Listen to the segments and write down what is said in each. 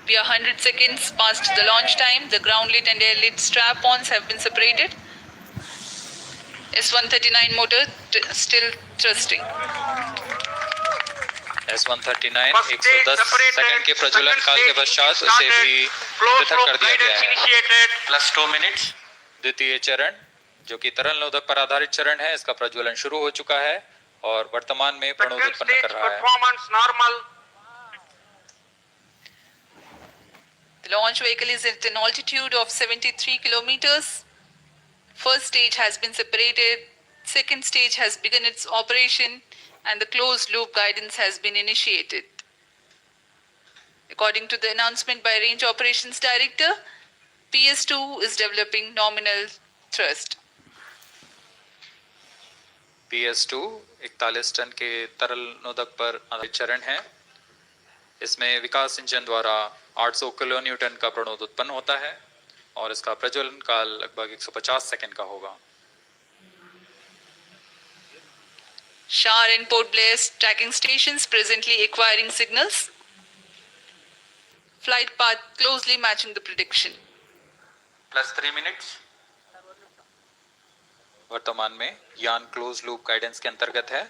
We are 100 seconds past the launch time. The ground-lit and air-lit strap-ons have been separated. S139 motor still thrusting. S139 110 second के प्रज्वलन काल के पश्चात उसे भी पृथक कर दिया गया है। Plus 2 minutes. द्वितीय चरण जो कि तरल नोदक पर आधारित चरण है, इसका प्रज्वलन शुरू हो चुका है और वर्तमान में प्रणोद उत्पन्न कर रहा है। The launch vehicle is at an altitude of 73 kilometers. First stage has been separated. Second stage has begun its operation, and the closed loop guidance has been initiated. According to the announcement by Range Operations Director, PS2 is developing nominal thrust. PS2 41 ton के तरल नोदक पर आधारित चरण है। इसमें विकास engine द्वारा 800 kilo Newton का प्रणोद उत्पन्न होता है और इसका प्रज्वलन काल लगभग 150 सेकंड का होगा। Shar and Port Blair tracking stations presently acquiring signals. Flight path closely matching the prediction. Plus 3 minutes. वर्तमान में यान क्लोज लूप गाइडेंस के अंतर्गत है।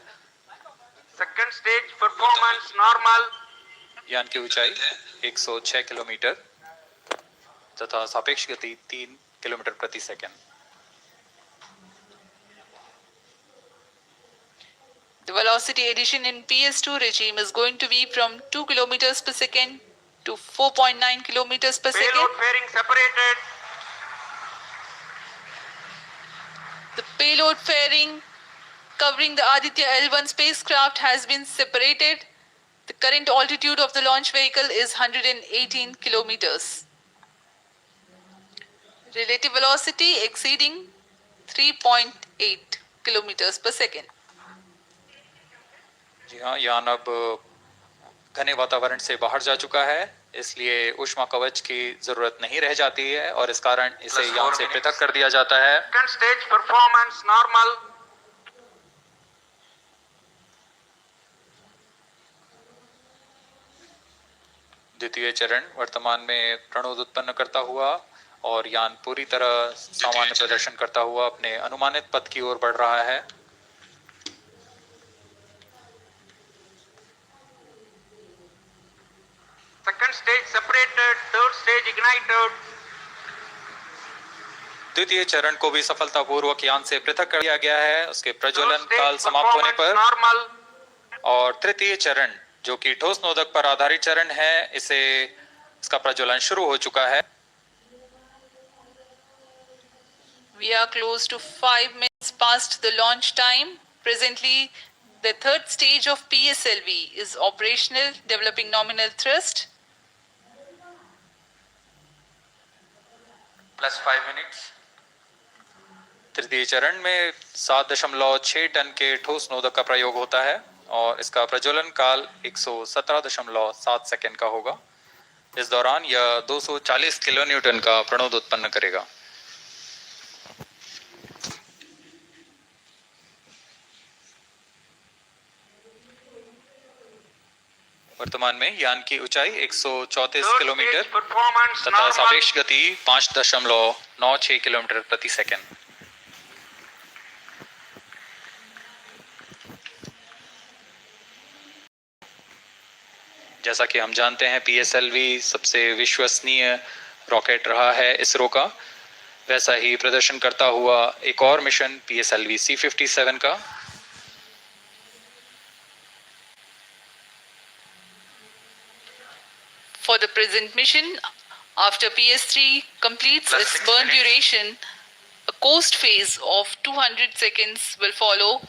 Second stage performance normal. यान की ऊंचाई 106 किलोमीटर तथा सापेक्ष गति 3 किलोमीटर प्रति second. The velocity addition in PS2 regime is going to be from 2 kilometers per second to 4.9 kilometers per second. Payload fairing separated. The payload fairing covering the Aditya L1 spacecraft has been separated. The current altitude of the launch vehicle is 118 kilometers. Relative velocity exceeding 3.8 kilometers per second. जी हाँ, यान अब घने वातावरण से बाहर जा चुका है, इसलिए ऊष्मा कवच की जरूरत नहीं रह जाती है और इस कारण इसे यान से पृथक कर दिया जाता है। Second stage performance normal. द्वितीय चरण वर्तमान में प्रणोद उत्पन्न करता हुआ और यान पूरी तरह सामान्य प्रदर्शन करता हुआ अपने अनुमानित पथ की ओर बढ़ रहा है। Second stage separated, third stage ignited. द्वितीय चरण को भी सफलतापूर्वक यान से पृथक कर दिया गया है उसके प्रज्वलन काल समाप्त होने पर। Normal. और तृतीय चरण जो कि ठोस नोदक पर आधारित चरण है, इसका प्रज्वलन शुरू हो चुका है। We are close to 5 minutes past the launch time. Presently, the third stage of PSLV is operational, developing nominal thrust. Plus 5 minutes. तृतीय चरण में 7.6 टन के ठोस नोदक का प्रयोग होता है और इसका प्रज्वलन काल 117.7 सेकंड का होगा। इस दौरान यह 240 किलो न्यूटन का प्रणोद उत्पन्न करेगा। वर्तमान में यान की ऊंचाई 134 किलोमीटर तथा सापेक्ष गति 5.96 किलोमीटर प्रति सेकंड। जैसा कि हम जानते हैं PSLV सबसे विश्वसनीय रॉकेट रहा है इसरो का, वैसा ही प्रदर्शन करता हुआ एक और मिशन PSLV C57 का। For the present mission, after PS3 completes its burn duration, a coast phase of 200 seconds will follow,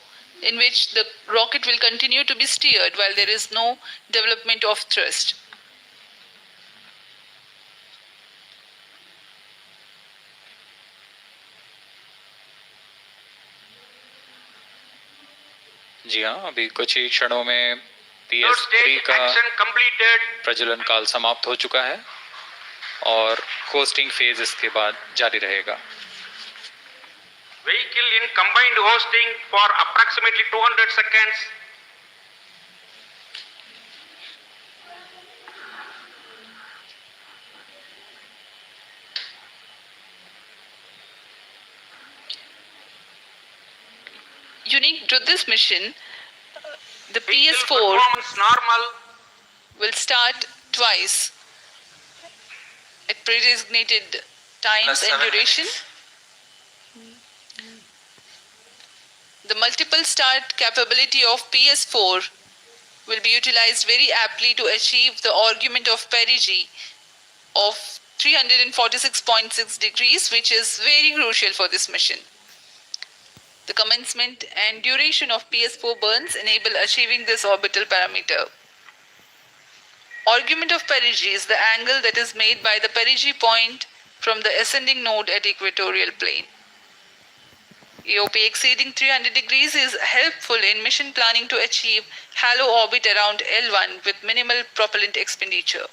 in which the rocket will continue to be steered while there is no development of thrust. जी हाँ, अभी कुछ ही क्षणों में PS3 का प्रज्वलन काल समाप्त हो चुका है और कोस्टिंग फेज इसके बाद जारी रहेगा। Vehicle in combined hosting for approximately 200 seconds. Unique to this mission, the Vehicle PS4 performance normal. will start twice at pre-designated times and duration. The multiple start capability of PS4 will be utilized very aptly to achieve the argument of perigee of 346.6 degrees, which is very crucial for this mission. The commencement and duration of PS4 burns enable achieving this orbital parameter. Argument of perigee is the angle that is made by the perigee point from the ascending node at equatorial plane. AOP exceeding 300 degrees is helpful in mission planning to achieve halo orbit around L1 with minimal propellant expenditure.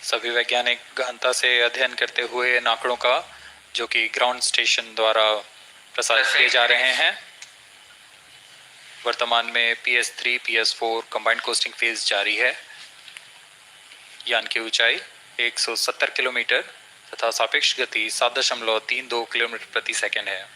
सभी वैज्ञानिक गहनता से अध्ययन करते हुए इन आंकड़ों का जो कि ग्राउंड स्टेशन द्वारा प्रसारित किए जा रहे हैं। वर्तमान में PS3 PS4 combined costing phase जारी है। यान की ऊंचाई 170 किलोमीटर तथा सापेक्ष गति 7.32 किलोमीटर प्रति सेकंड है।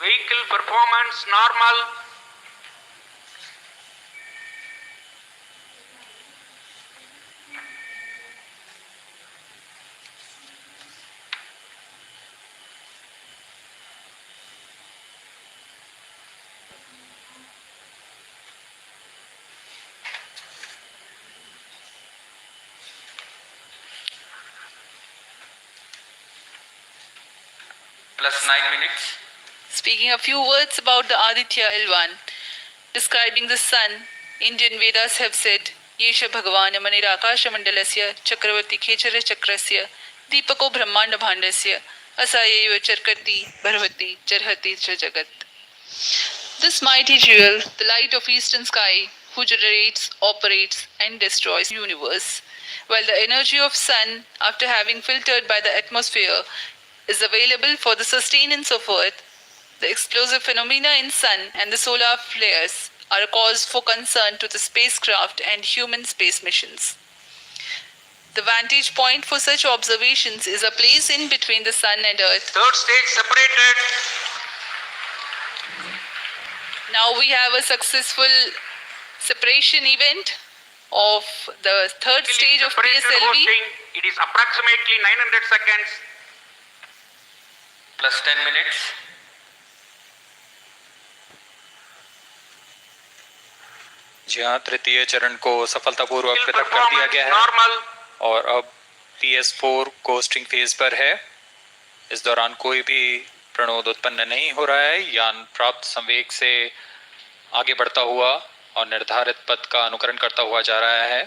Vehicle performance normal. Plus 9 minutes. Speaking a few words about the Aditya L1, describing the sun, Indian Vedas have said, Yesha Bhagavan Manirakasha Mandalasya Chakravarti Khechara Chakrasya Deepako Brahmanda Bhandasya Asayeva Charkati Bharvati Charhati Jagat. This mighty jewel, the light of eastern sky, who generates, operates and destroys the universe, while the energy of sun, after having filtered by the atmosphere, is available for the sustenance of earth. The explosive phenomena in sun and the solar flares are a cause for concern to the spacecraft and human space missions. The vantage point for such observations is a place in between the sun and earth. Third stage separated. Now we have a successful separation event of the third stage of Separated PSLV. hosting. It is approximately 900 seconds. Plus 10 minutes. जी हाँ, तृतीय चरण को सफलतापूर्वक Vehicle पृथक कर दिया performance गया है normal. और अब PS4 कोस्टिंग फेज पर है। इस दौरान कोई भी प्रणोद उत्पन्न नहीं हो रहा है। यान प्राप्त संवेग से आगे बढ़ता हुआ और निर्धारित पथ का अनुकरण करता हुआ जा रहा है।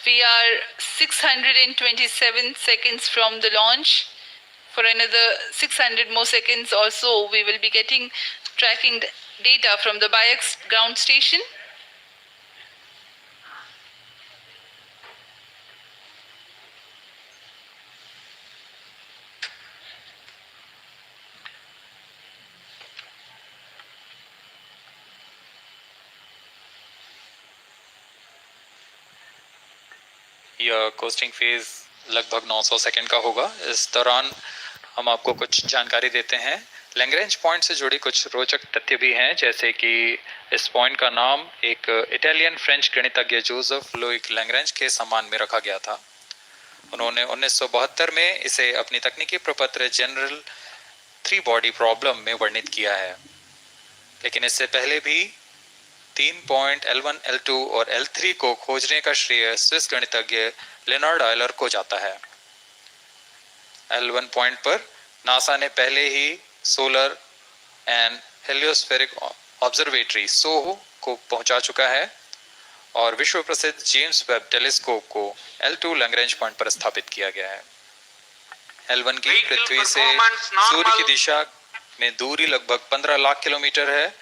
We are 627 seconds from the launch. For another 600 more seconds or so, we will be tracking data from the BIAX ground station. यह कोस्टिंग फेज लगभग 900 सेकंड का होगा। इस दौरान हम आपको कुछ जानकारी देते हैं। लैग्रेंज पॉइंट से जुड़ी कुछ रोचक तथ्य भी हैं, जैसे कि इस पॉइंट का नाम एक इटालियन फ्रेंच गणितज्ञ जोसेफ लुइक लैग्रेंज के सम्मान में रखा गया था। उन्होंने 1972 में इसे अपनी तकनीकी प्रपत्र जनरल 3 बॉडी प्रॉब्लम में वर्णित किया है। लेकिन इससे पहले भी 3 पॉइंट L1, L2 और L3 को खोजने का श्रेय स्विस गणितज्ञ लेनार्ड आयलर को जाता है। L1 पॉइंट पर नासा ने पहले ही सोलर एंड हेलियोस्फेरिक ऑब्जर्वेटरी SOHO को पहुंचा चुका है और विश्व प्रसिद्ध जेम्स वेब टेलीस्कोप को L2 लैग्रेंज पॉइंट पर स्थापित किया गया है। L1 की पृथ्वी से सूर्य की दिशा में दूरी लगभग 15 लाख किलोमीटर है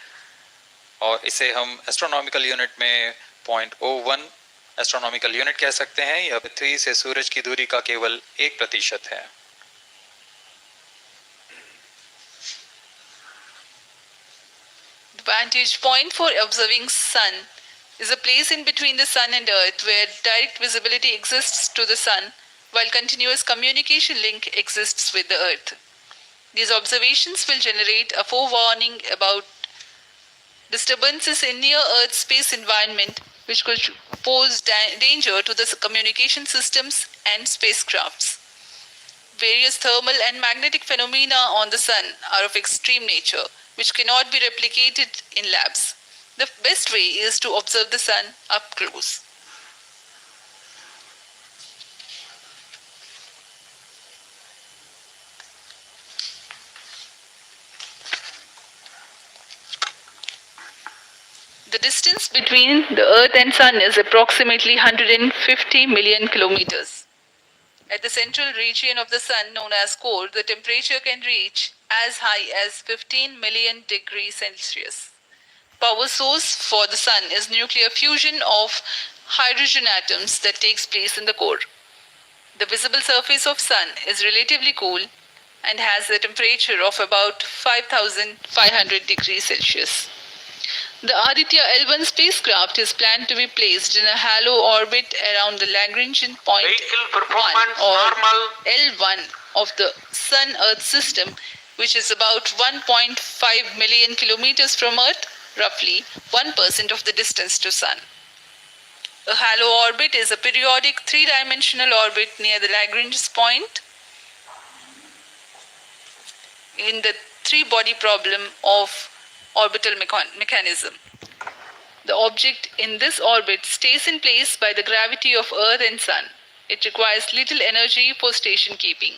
और इसे हम एस्ट्रोनॉमिकल यूनिट में 0.01 एस्ट्रोनॉमिकल यूनिट कह सकते हैं। यह पृथ्वी से सूरज की दूरी का केवल 1% है। The vantage point for observing sun is a place in between the sun and earth where direct visibility exists to the sun while continuous communication link exists with the earth. These observations will generate a forewarning about disturbances in near Earth space environment which could pose danger to the communication systems and spacecrafts. Various thermal and magnetic phenomena on the sun are of extreme nature, which cannot be replicated in labs. The best way is to observe the sun up close. The distance between the Earth and Sun is approximately 150 million kilometers. At the central region of the Sun, known as core, the temperature can reach as high as 15 million degrees Celsius. Power source for the Sun is nuclear fusion of hydrogen atoms that takes place in the core. The visible surface of Sun is relatively cool and has a temperature of about 5,500 degrees Celsius. The Aditya L1 spacecraft is planned to be placed in a halo orbit around the Lagrangian point Vehicle 1 performance or normal. L1 of the Sun-Earth system, which is about 1.5 million kilometers from Earth, roughly 1% of the distance to Sun. A halo orbit is a periodic three-dimensional orbit near the Lagrange point in the three-body problem of orbital mechanism. The object in this orbit stays in place by the gravity of Earth and Sun. It requires little energy for station keeping.